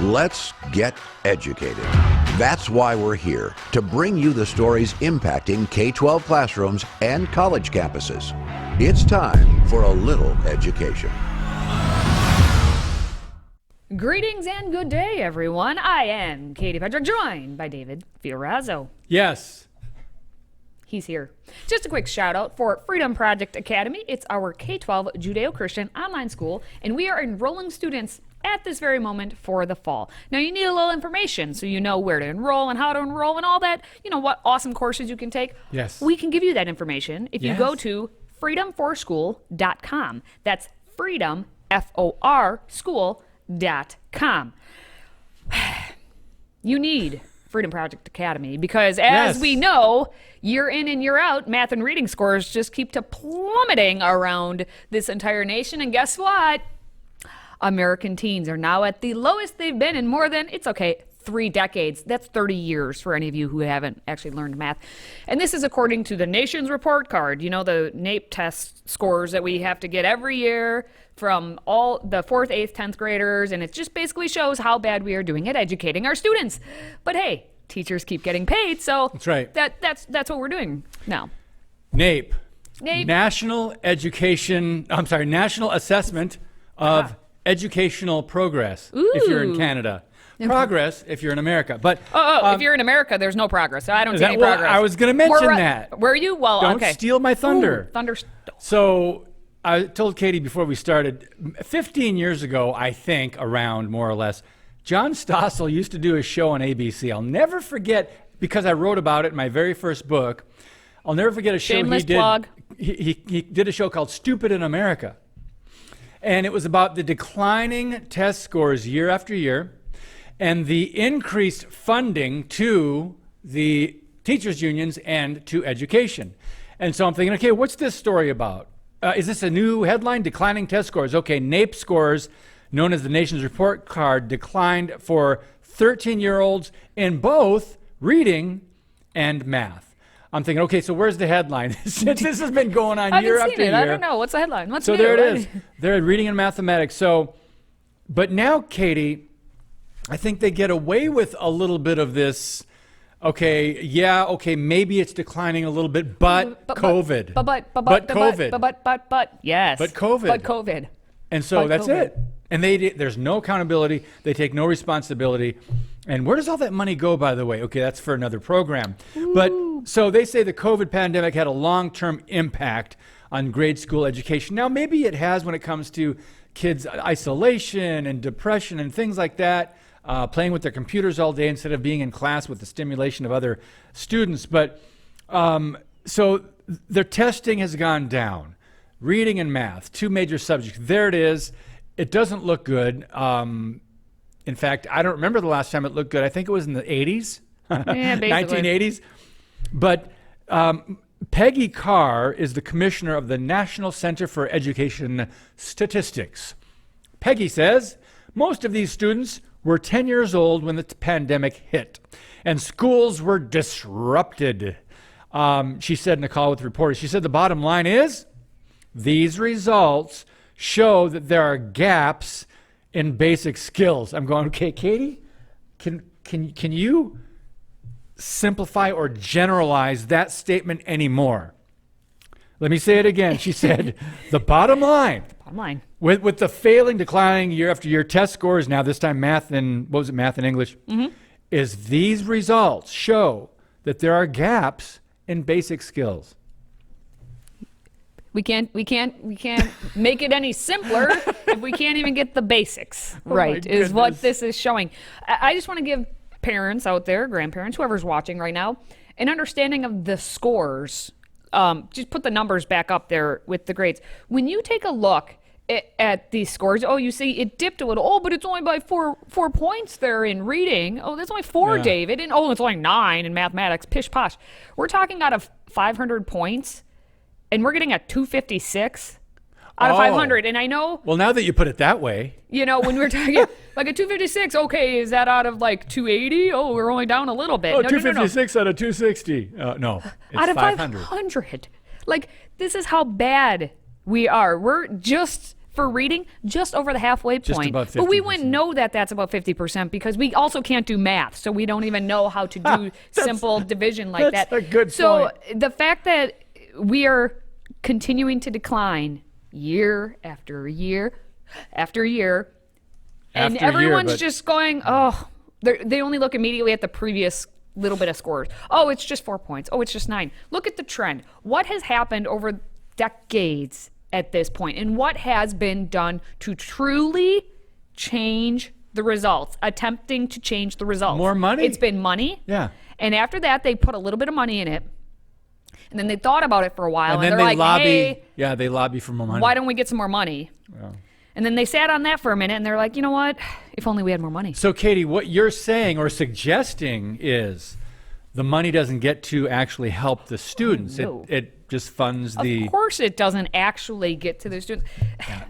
Let's get educated. That's why we're here, to bring you the stories impacting K-12 classrooms and college campuses. It's time for a little education. Greetings and good day, everyone. I am Katie Patrick, joined by David Fiorazzo. Yes. He's here. Just a quick shout out for FreedomProject Academy. It's our K-12 Judeo-Christian online school, and we are enrolling students at this very moment for the fall. Now, you need a little information so you know where to enroll and how to enroll and all that, what awesome courses you can take. Yes. We can give you that information if you go to freedomforschool.com. That's freedom, F-O-R, school.com. You need Freedom Project Academy because, as we know, year in and year out, math and reading scores just keep plummeting around this entire nation. And guess what? American teens are now at the lowest they've been in more than, 3 decades. That's 30 years for any of you who haven't actually learned math. And this is according to the nation's report card, the NAEP test scores that we have to get every year from all the 4th, 8th, 10th graders. And it just basically shows how bad we are doing at educating our students. But hey, teachers keep getting paid, so that's right. That's what we're doing now. NAEP. National Assessment of Educational Progress. Ooh. If you're in Canada. Progress if you're in America. But if you're in America, there's no progress. I don't see any progress. I was going to mention that. Were you? Well, Don't okay. steal my thunder. Thunder. So I told Katie before we started, 15 years ago, I think, around more or less, John Stossel used to do a show on ABC. I'll never forget, because I wrote about it in my very first book, I'll never forget a show Shameless he did. Plug. He did a show called Stupid in America. And it was about the declining test scores year after year and the increased funding to the teachers' unions and to education. And so I'm thinking, okay, what's this story about? Is this a new headline? Declining test scores. Okay, NAEP scores, known as the nation's report card, declined for 13-year-olds in both reading and math. I'm thinking, okay, so where's the headline? This has been going on year after year. I don't know. What's the headline? What's so new? There it is. They're reading and mathematics. So, but now, Katie, I think they get away with a little bit of this. Okay, maybe it's declining a little bit, but COVID. But yes. But COVID. And so that's it. And there's no accountability. They take no responsibility. And where does all that money go, by the way? Okay, that's for another program. Ooh. But so they say the COVID pandemic had a long-term impact on grade school education. Now, maybe it has when it comes to kids' isolation and depression and things like that, playing with their computers all day instead of being in class with the stimulation of other students. But so their testing has gone down. Reading and math, 2 major subjects. There it is. It doesn't look good. In fact, I don't remember the last time it looked good. I think it was in the 80s, 1980s. But Peggy Carr is the commissioner of the National Center for Education Statistics. Peggy says most of these students were 10 years old when the pandemic hit, and schools were disrupted. She said in a call with reporters, she said the bottom line is these results show that there are gaps in basic skills. I'm going, okay, Katie, can you simplify or generalize that statement anymore? Let me say it again. She said, the bottom line. With the declining year after year test scores, now this time math and English, is these results show that there are gaps in basic skills. We can't make it any simpler if we can't even get the basics right, is what this is showing. I just want to give parents out there, grandparents, whoever's watching right now, an understanding of the scores. Just put the numbers back up there with the grades. When you take a look at these scores, you see it dipped a little. But it's only by four points there in reading. That's only 4, David. And it's only 9 in mathematics. Pish posh. We're talking out of 500 points. And we're getting a 256 out of 500. And I know. Well, now that you put it that way. When we're talking like a 256, okay, is that out of like 280? Oh, we're only down a little bit. 256 out of 260. No, it's out of 500. 500. Like, this is how bad we are. We're just for reading, just over the halfway Just point. about But we 50%. wouldn't know that that's about 50% because we also can't do math, so we don't even know how to do simple division like that's that. a good so point. the fact that we are continuing to decline year after year after year, and After year, everyone's but- just going, they only look immediately at the previous little bit of scores. Oh, it's just 4 points. Oh, it's just 9. Look at the trend. What has happened over decades at this point, and what has been done to truly change the results, attempting to change the results? More money? It's been money. Yeah. And after that, they put a little bit of money in it, and then they thought about it for a while, and, then they're they like, lobby. hey, Yeah, they lobby for more money. why don't we get some more money? Yeah. And then they sat on that for a minute, and they're like, you know what? If only we had more money. So, Katie, what you're saying or suggesting is the money doesn't get to actually help the students. no. It just funds the Of course it doesn't actually get to the students.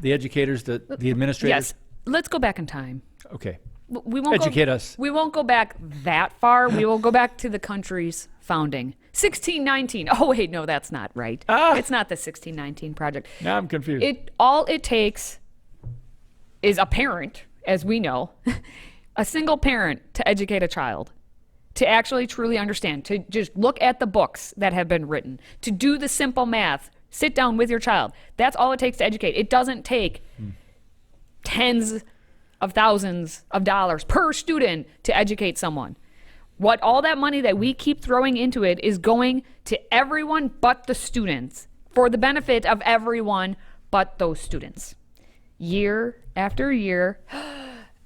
educators, the administrators. Yes. Let's go back in time. Okay. We won't Educate go, us. We won't go back that far. We will go back to the country's founding. 1619. Oh, wait, no, that's not right. It's not the 1619 project. Now I'm confused. All it takes is a parent, as we know, a single parent to educate a child, to actually truly understand, to just look at the books that have been written, to do the simple math, sit down with your child. That's all it takes to educate. It doesn't take tens of thousands of dollars per student to educate someone. What all that money that we keep throwing into it is going to everyone but the students, for the benefit of everyone but those students. Year after year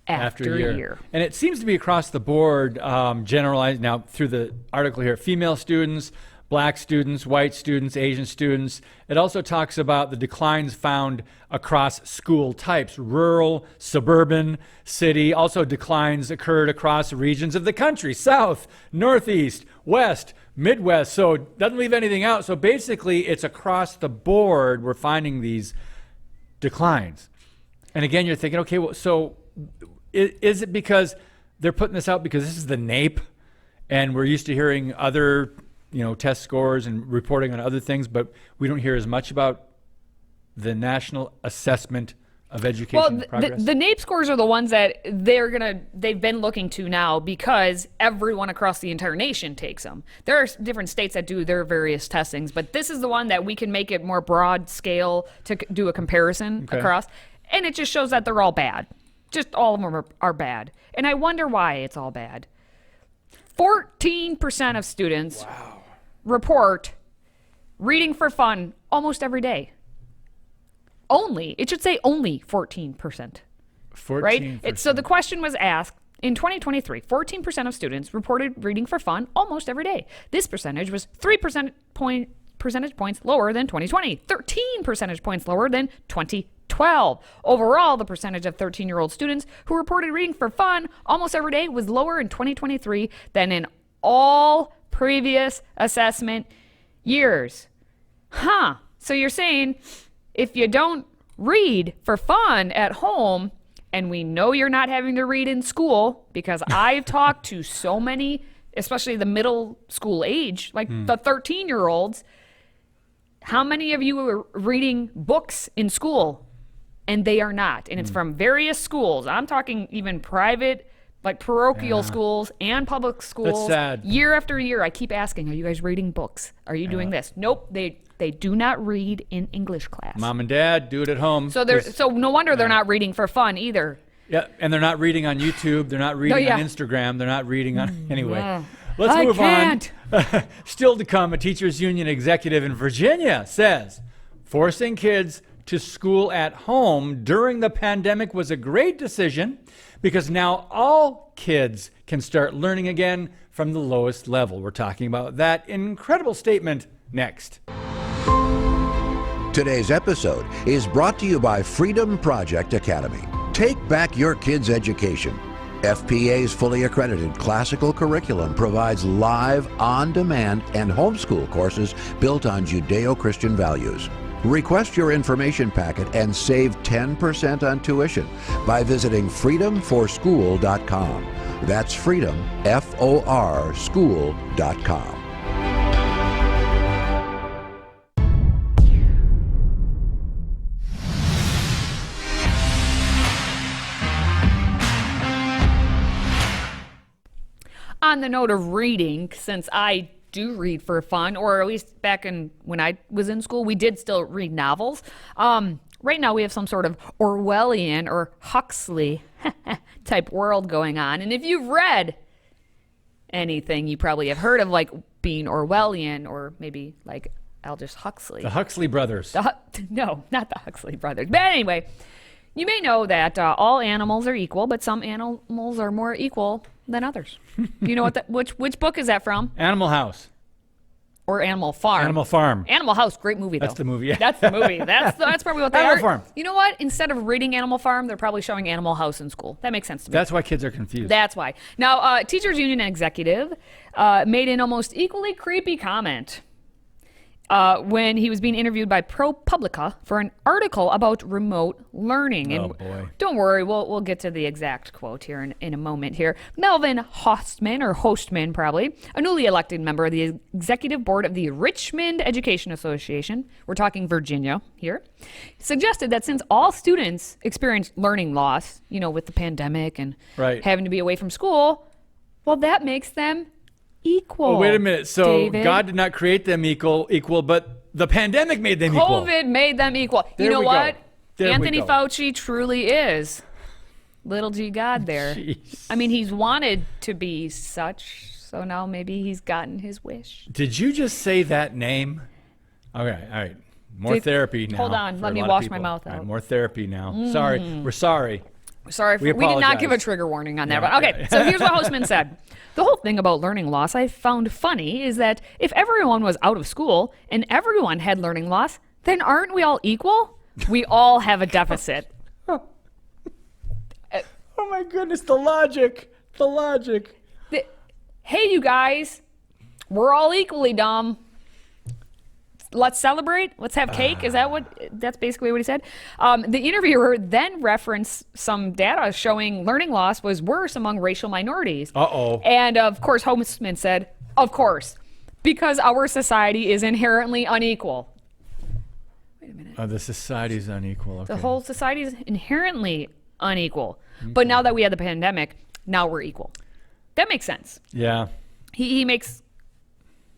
after year. And it seems to be across the board, generalized now through the article here, female students, black students, white students, Asian students. It also talks about the declines found across school types, rural, suburban, city. Also declines occurred across regions of the country, South, Northeast, West, Midwest. So it doesn't leave anything out. So basically it's across the board we're finding these declines. And again, you're thinking, okay, well, so is it because they're putting this out because this is the NAEP and we're used to hearing other, test scores and reporting on other things, but we don't hear as much about the National Assessment of Education Progress? The NAEP scores are the ones that they've been looking to now because everyone across the entire nation takes them. There are different states that do their various testings, but this is the one that we can make it more broad scale to do a comparison across. And it just shows that they're all bad. Just all of them are bad. And I wonder why it's all bad. 14% of students report reading for fun almost every day. It should say only 14%. Right? So the question was asked, in 2023, 14% of students reported reading for fun almost every day. This percentage was 3 percentage points lower than 2020, 13 percentage points lower than 2012. Overall, the percentage of 13-year-old students who reported reading for fun almost every day was lower in 2023 than in all previous assessment years. So you're saying if you don't read for fun at home, and we know you're not having to read in school, because I've talked to so many, especially the middle school age, like the 13-year-olds, how many of you are reading books in school? And they are not. And it's from various schools. I'm talking even private, like parochial schools and public schools. That's sad. Year after year, I keep asking, are you guys reading books? Are you doing this? Nope, they do not read in English class. Mom and Dad do it at home. So no wonder they're not reading for fun either. Yeah, and they're not reading on YouTube. They're not reading on Instagram. They're not reading on anyway. Let's move on. Still to come, a teachers union executive in Virginia says forcing kids to school at home during the pandemic was a great decision because now all kids can start learning again from the lowest level. We're talking about that incredible statement next. Today's episode is brought to you by FreedomProject Academy. Take back your kids' education. FPA's fully accredited classical curriculum provides live, on-demand, and homeschool courses built on Judeo-Christian values. Request your information packet and save 10% on tuition by visiting freedomforschool.com. That's freedom, F-O-R, school.com. on the note of reading, since I do read for fun, or at least back when I was in school, we did still read novels. Right now we have some sort of Orwellian or Huxley type world going on. And if you've read anything, you probably have heard of like being Orwellian, or maybe like Aldous Huxley. The Huxley brothers. No, not the Huxley brothers. But anyway, you may know that all animals are equal, but some animals are more equal than others. You know which book is that from? Animal House. Or Animal Farm. Animal Farm. Animal House, great movie though. That's the movie. Yeah. That's the movie. That's probably what they Animal are. Farm. You know what? Instead of reading Animal Farm, they're probably showing Animal House in school. That makes sense to me. That's why kids are confused. That's why. Now, Teachers Union executive made an almost equally creepy comment when he was being interviewed by ProPublica for an article about remote learning. Oh, And boy. don't worry, we'll get to the exact quote here in a moment here. Melvin Hostman, or Hostman probably, a newly elected member of the executive board of the Richmond Education Association, we're talking Virginia here, suggested that since all students experience learning loss, with the pandemic and having to be away from school, well, that makes them equal. Oh, wait a minute. So David. God did not create them equal, but the pandemic made them equal. COVID made them equal. There You know we what? go. There we Anthony go. Fauci truly is little G God there. Jeez. I mean, he's wanted to be such, so now maybe he's gotten his wish. Did you just say that name? Okay, all right. More therapy now. Hold on, for let a me lot of wash my people. mouth All right, out. more therapy now. Sorry. We're sorry. Sorry, We we did not give a apologize. trigger warning on that. Yeah, But okay, yeah. so here's what Hostman said. The whole thing about learning loss I found funny is that if everyone was out of school and everyone had learning loss, then aren't we all equal? We all have a deficit. Oh my goodness, the logic. Hey, you guys, we're all equally dumb. Let's celebrate. Let's have cake. That's basically what he said. The interviewer then referenced some data showing learning loss was worse among racial minorities. Uh-oh. And of course, Hostman said, of course, because our society is inherently unequal. Wait a minute. The society's unequal. Okay. The whole society is inherently unequal. But now that we had the pandemic, now we're equal. That makes sense. Yeah. He makes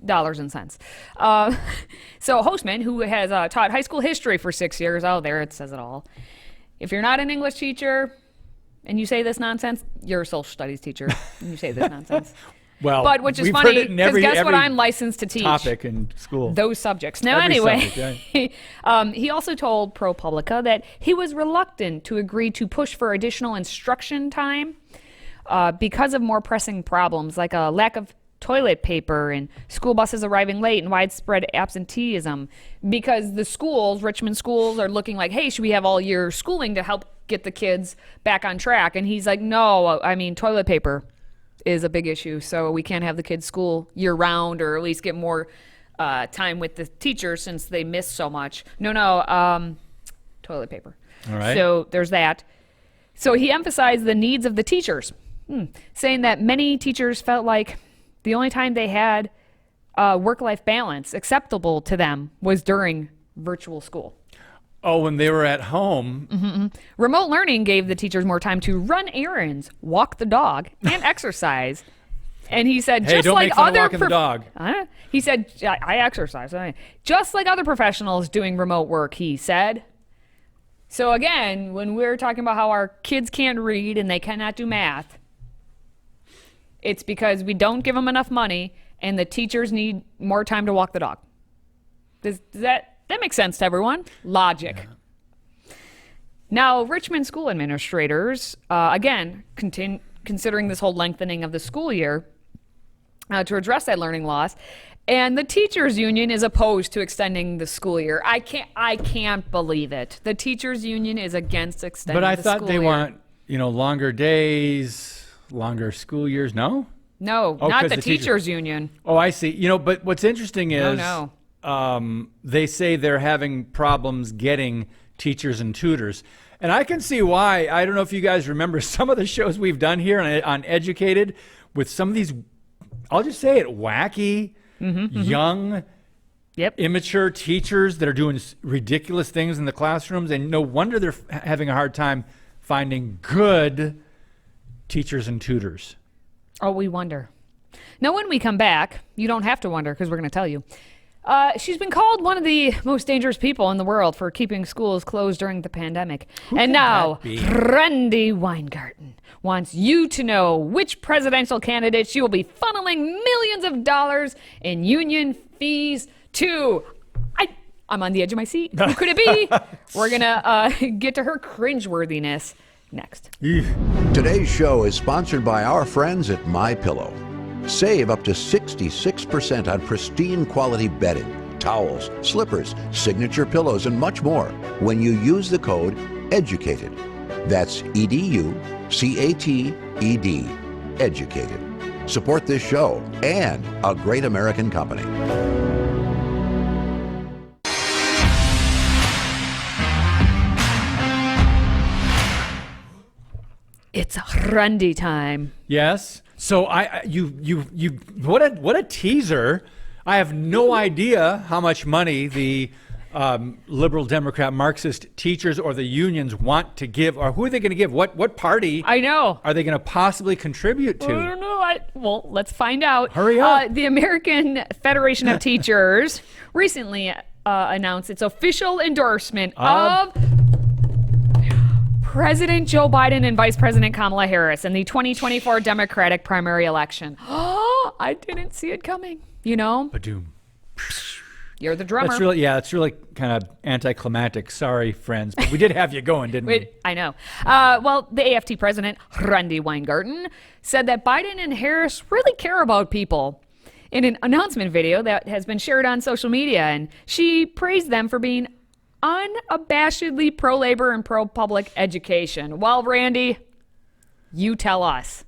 dollars and cents. So Hostman, who has taught high school history for 6 years, there it says it all. If you're not an English teacher and you say this nonsense, you're a social studies teacher and you say this nonsense. Well, But which is we've funny, heard it in because guess what every I'm licensed to teach? topic in school. Those subjects. Now, Every anyway, subject, he also told ProPublica that he was reluctant to agree to push for additional instruction time because of more pressing problems like a lack of toilet paper and school buses arriving late and widespread absenteeism, because the schools, Richmond schools, are looking like, hey, should we have all year schooling to help get the kids back on track? And he's like, no, I mean, toilet paper is a big issue, so we can't have the kids school year round, or at least get more time with the teachers since they miss so much. No, toilet paper. All right. So there's that. So he emphasized the needs of the teachers, saying that many teachers felt like the only time they had work-life balance acceptable to them was during virtual school. Oh, when they were at home. Remote learning gave the teachers more time to run errands, walk the dog, and exercise. And he said, Hey, just don't like make fun of other walking the dog. He said, I exercise. Just like other professionals doing remote work, he said. So again, when we're talking about how our kids can't read and they cannot do math, it's because we don't give them enough money and the teachers need more time to walk the dog. Does that makes sense to everyone? Logic. Yeah. Now, Richmond school administrators, again, considering this whole lengthening of the school year to address that learning loss, and the teachers union is opposed to extending the school year. I can't believe it. The teachers union is against extending the school year. But I thought they want, longer days, longer school years. No? No, not the teachers union. Oh, I see. But what's interesting is No. they say they're having problems getting teachers and tutors. And I can see why. I don't know if you guys remember some of the shows we've done here on Educated with some of these, I'll just say it, wacky, young, immature teachers that are doing ridiculous things in the classrooms. And no wonder they're having a hard time finding good teachers and tutors. Oh, we wonder. Now, when we come back, you don't have to wonder because we're going to tell you. She's been called one of the most dangerous people in the world for keeping schools closed during the pandemic. And now, Randi Weingarten wants you to know which presidential candidate she will be funneling millions of dollars in union fees to. I'm on the edge of my seat. Who could it be? We're going to get to her cringeworthiness next. Today's show is sponsored by our friends at MyPillow. Save up to 66% on pristine quality bedding, towels, slippers, signature pillows, and much more when you use the code EDUCATED. That's EDUCATED. Educated. Support this show and a great American company. It's Randi time. Yes. So what a teaser. I have no idea how much money the liberal Democrat Marxist teachers or the unions want to give, or who are they going to give? What party I know. Are they going to possibly contribute to? I don't know. Well, let's find out. Hurry up. The American Federation of Teachers recently announced its official endorsement of President Joe Biden and Vice President Kamala Harris in the 2024 Democratic primary election. Oh, I didn't see it coming. You know? Ba-doom. You're the drummer. It's really kind of anticlimactic. Sorry, friends, but we did have you going, didn't we? I know. Well, the AFT president, Randi Weingarten, said that Biden and Harris really care about people in an announcement video that has been shared on social media, and she praised them for being unabashedly pro-labor and pro-public education. Well, Randy, you tell us.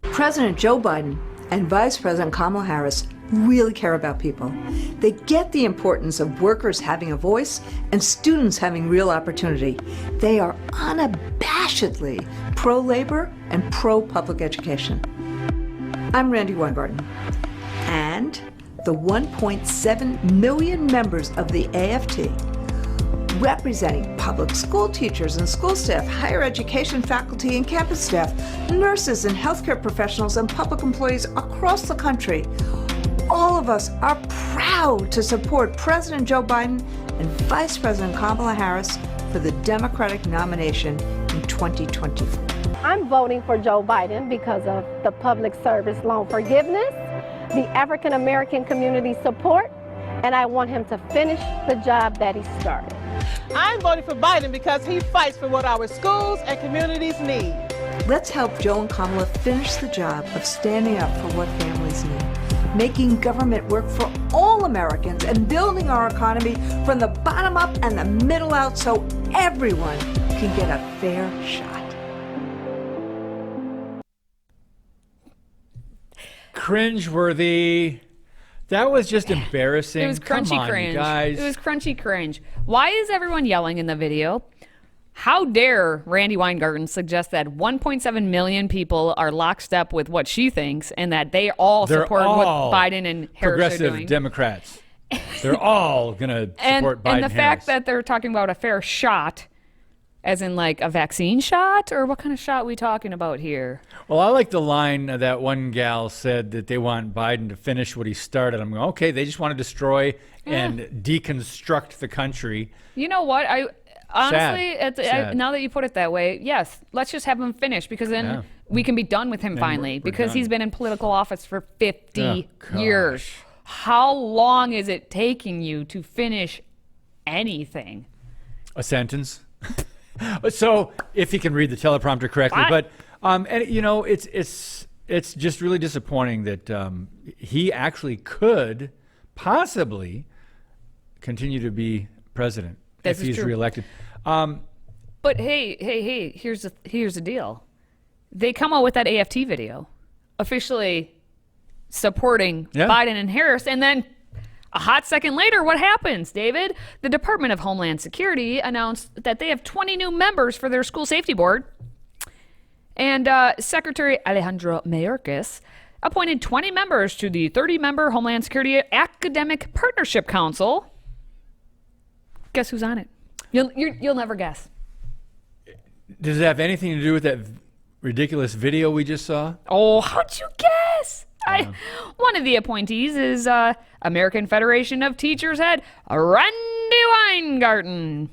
President Joe Biden and Vice President Kamala Harris really care about people. They get the importance of workers having a voice and students having real opportunity. They are unabashedly pro-labor and pro-public education. I'm Randi Weingarten, and the 1.7 million members of the AFT, representing public school teachers and school staff, higher education faculty and campus staff, nurses and healthcare professionals and public employees across the country. All of us are proud to support President Joe Biden and Vice President Kamala Harris for the Democratic nomination in 2024. I'm voting for Joe Biden because of the public service loan forgiveness, the African American community support, and I want him to finish the job that he started. I'm voting for Biden because he fights for what our schools and communities need. Let's help Joe and Kamala finish the job of standing up for what families need, making government work for all Americans and building our economy from the bottom up and the middle out so everyone can get a fair shot. Cringeworthy. That was just embarrassing. It was crunchy Come on, cringe. guys. It was crunchy cringe. Why is everyone yelling in the video? How dare Randi Weingarten suggest that 1.7 million people are lockstep with what she thinks and that they all support what Biden and Harris are progressive doing? Democrats. They're all going to support Biden and the and fact Harris. that they're talking about a fair shot, as in like a vaccine shot, or what kind of shot are we talking about here? Well, I like the line that one gal said that they want Biden to finish what he started. I'm going, okay, they just want to destroy and deconstruct the country. You know what? Honestly, Sad. now that you put it that way, yes, let's just have him finish because then we can be done with him finally because done. he's been in political office for 50 Oh, years. gosh. How long is it taking you to finish anything? A sentence. So, if he can read the teleprompter correctly, What? but and you know, it's just really disappointing that he actually could possibly continue to be president This if is he's true. reelected. But hey, here's the deal. They come out with that AFT video, officially supporting Biden and Harris, and then a hot second later, what happens, David? The Department of Homeland Security announced that they have 20 new members for their school safety board. And Secretary Alejandro Mayorkas appointed 20 members to the 30-member Homeland Security Academic Partnership Council. Guess who's on it? You'll never guess. Does it have anything to do with that ridiculous video we just saw? Oh, how'd you guess? One of the appointees is American Federation of Teachers head Randy Weingarten.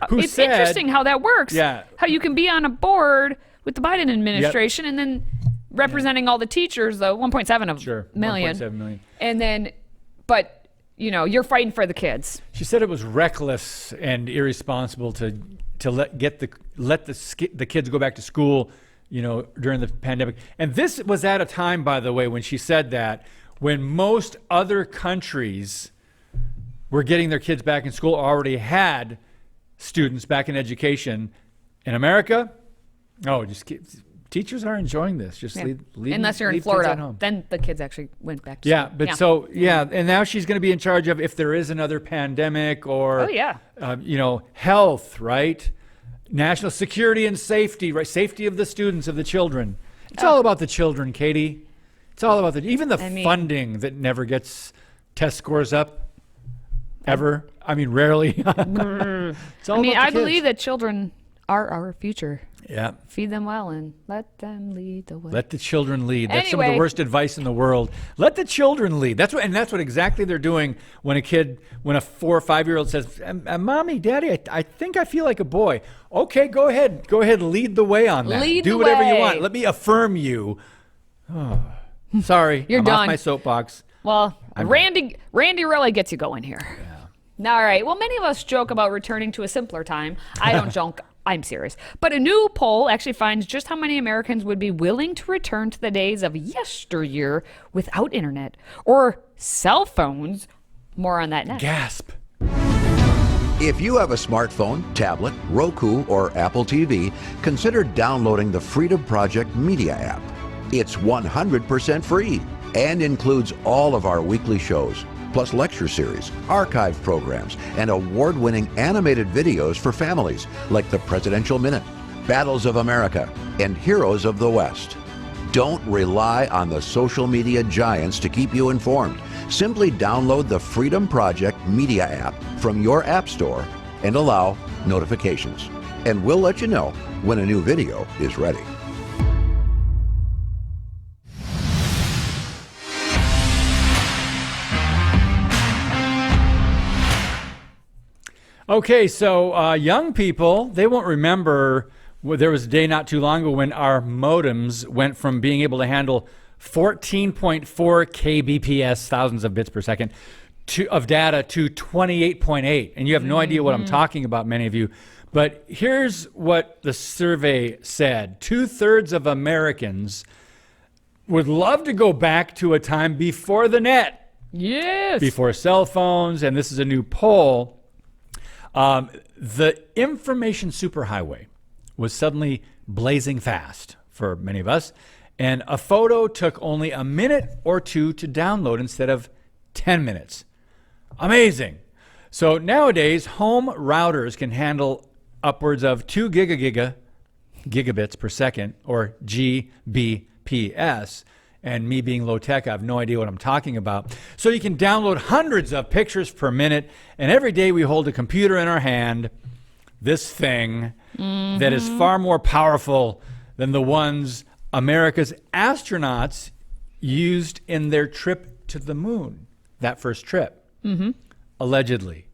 Who It's said, interesting how that works. Yeah. How you can be on a board with the Biden administration and then representing all the teachers, though 1.7 of million. 1.7 million. And then, but you're fighting for the kids. She said it was reckless and irresponsible to let the kids go back to school, during the pandemic. And this was at a time, by the way, when she said that, when most other countries were getting their kids back in school, already had students back in education. In America, teachers are enjoying this. Just leave unless you're in leave kids at Florida, home. then the kids actually went back to school. And now she's going to be in charge of if there is another pandemic or health, right? National security and safety, right? Safety of the students, of the children. It's all about the children, Katie. It's all about even the funding that never gets test scores up. Ever. Rarely. It's all about the kids. Believe that children are our future. Yeah. Feed them well and let them lead the way. Let the children lead. That's some of the worst advice in the world. Let the children lead. That's what exactly they're doing when a 4 or 5-year-old says, "Mommy, Daddy, I think I feel like a boy." Okay, go ahead, lead the way on that. Do whatever you want. Let me affirm you. Oh, sorry, You're I'm done. off my soapbox. Well, Randy really gets you going here. Yeah. All right. Well, many of us joke about returning to a simpler time. I don't joke. I'm serious. But a new poll actually finds just how many Americans would be willing to return to the days of yesteryear without internet or cell phones. More on that next. Gasp. If you have a smartphone, tablet, Roku, or Apple TV, consider downloading the Freedom Project Media app. It's 100% free and includes all of our weekly shows, plus lecture series, archive programs, and award-winning animated videos for families like the Presidential Minute, Battles of America, and Heroes of the West. Don't rely on the social media giants to keep you informed. Simply download the Freedom Project Media app from your app store and allow notifications. And we'll let you know when a new video is ready. Okay, so young people, they won't remember. There was a day not too long ago when our modems went from being able to handle 14.4 kbps, thousands of bits per second, of data to 28.8. And you have no idea what I'm talking about, many of you. But here's what the survey said. 2/3 of Americans would love to go back to a time before the net. Yes. Before cell phones, and this is a new poll. The information superhighway was suddenly blazing fast for many of us, and a photo took only a minute or two to download instead of 10 minutes. Amazing. So nowadays, home routers can handle upwards of 2 gigabits per second, or GBps. And me being low tech, I have no idea what I'm talking about. So you can download hundreds of pictures per minute, and every day we hold a computer in our hand, this thing that is far more powerful than the ones America's astronauts used in their trip to the moon, that first trip, allegedly.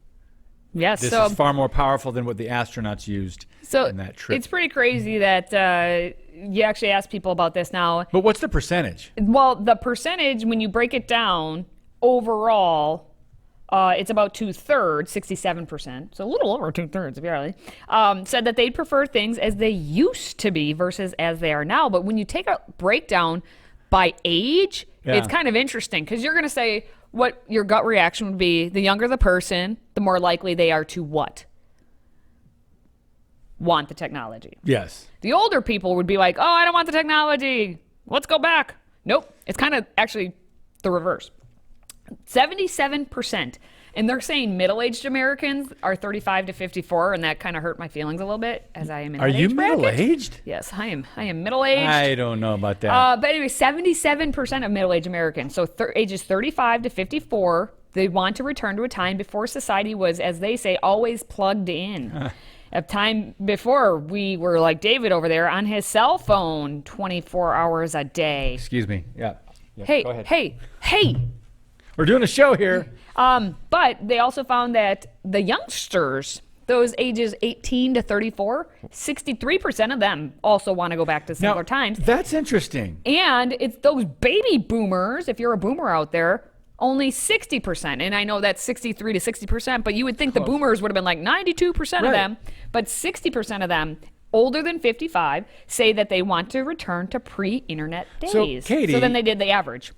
Yes. This is far more powerful than what the astronauts used in that trip. It's pretty crazy that you actually ask people about this now. But what's the percentage? Well, the percentage, when you break it down, overall, it's about 2/3, 67%, so a little over 2/3 if you really, said that they'd prefer things as they used to be versus as they are now. But when you take a breakdown by age, it's kind of interesting because you're going to say what your gut reaction would be. The younger the person, the more likely they are to what? Want the technology. Yes. The older people would be like, oh, I don't want the technology. Let's go back. Nope. It's kind of actually the reverse. 77%. And they're saying middle-aged Americans are 35 to 54, and that kind of hurt my feelings a little bit as I am in Are that you age bracket. middle-aged? Yes, I am middle-aged. I don't know about that. But anyway, 77% of middle-aged Americans, so ages 35 to 54, they want to return to a time before society was, as they say, always plugged in. A time before, we were like David over there on his cell phone 24 hours a day. Excuse me. Yeah. Hey, go ahead. hey. We're doing a show here. But they also found that the youngsters, those ages 18 to 34, 63% of them also want to go back to simpler times. That's interesting. And it's those baby boomers, if you're a boomer out there, only 60%. And I know that's 63 to 60%, but you would think the boomers would have been like 92% of them. But 60% of them, older than 55, say that they want to return to pre-internet days. So, Katie, so then they did the average.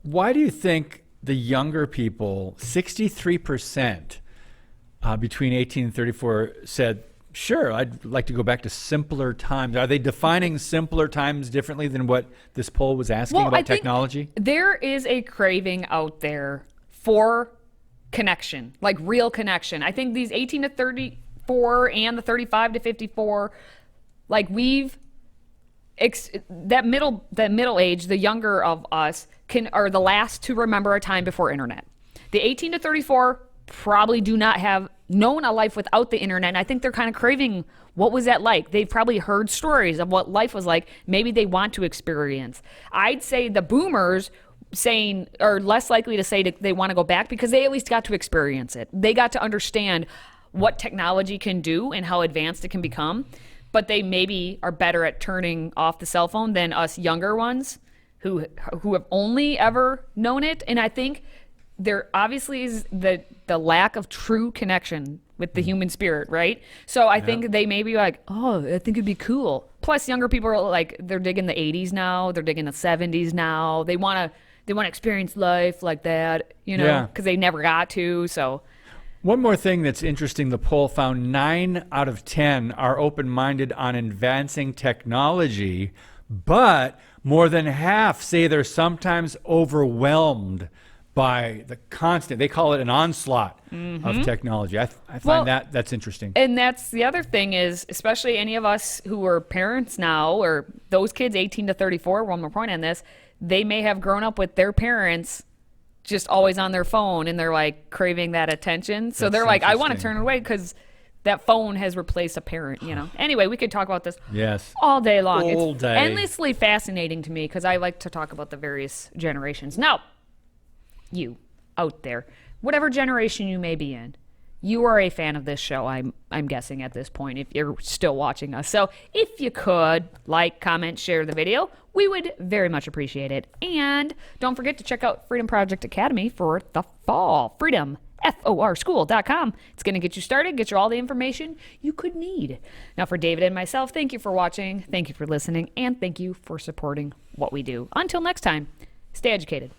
Why do you think the younger people, 63% between 18 and 34, said, sure, I'd like to go back to simpler times? Are they defining simpler times differently than what this poll was asking about technology? There is a craving out there for connection, like real connection. I think these 18 to 34 and the 35 to 54, like that middle age, the younger of us are the last to remember a time before internet. The 18 to 34 probably do not have known a life without the internet, and I think they're kind of craving what was that like. They've probably heard stories of what life was like. Maybe they want to experience. I'd say the boomers are less likely to say they want to go back because they at least got to experience it. They got to understand what technology can do and how advanced it can become, but they maybe are better at turning off the cell phone than us younger ones who have only ever known it. And I think there obviously is the lack of true connection with the human spirit, right? So I think they may be like, oh, I think it'd be cool. Plus, younger people are like, they're digging the 80s now, they're digging the 70s now. They want to experience life like that, because they never got to. So one more thing that's interesting, the poll found 9 out of 10 are open-minded on advancing technology, but more than half say they're sometimes overwhelmed by the constant, they call it an onslaught of technology. I find that's interesting. And that's the other thing is, especially any of us who are parents now, or those kids 18 to 34, one more point on this, they may have grown up with their parents just always on their phone, and they're like craving that attention. So they're like, I want to turn it away because that phone has replaced a parent, Anyway, we could talk about this all day long. It's endlessly fascinating to me because I like to talk about the various generations. Now, you out there, whatever generation you may be in, you are a fan of this show, I'm guessing at this point, if you're still watching us. So if you could like, comment, share the video, we would very much appreciate it. And don't forget to check out Freedom Project Academy for the fall. FreedomForSchool.com. It's going to get you started, get you all the information you could need. Now, for David and myself, thank you for watching, thank you for listening, and thank you for supporting what we do. Until next time, stay educated.